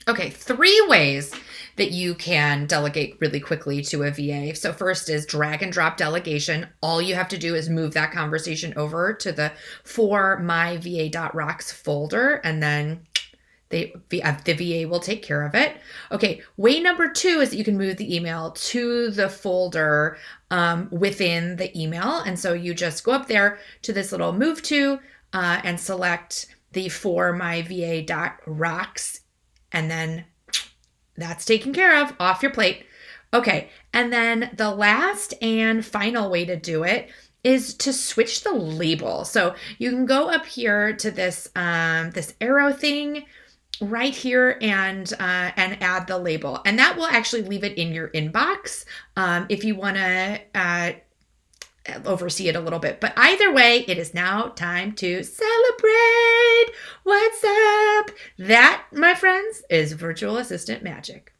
Okay, 3 ways that you can delegate really quickly to a VA. So first is drag and drop delegation. All you have to do is move that conversation over to the for myva.rocks folder, and then the VA will take care of it. Okay, way number 2 is that you can move the email to the folder within the email. And so you just go up there to this little move to and select the for myva.rocks, and then that's taken care of, off your plate. Okay, and then the last and final way to do it is to switch the label. So you can go up here to this this arrow thing right here and add the label, and that will actually leave it in your inbox if you want to oversee it a little bit. But either way, it is now time to celebrate. What's up? That, my friends, is virtual assistant magic.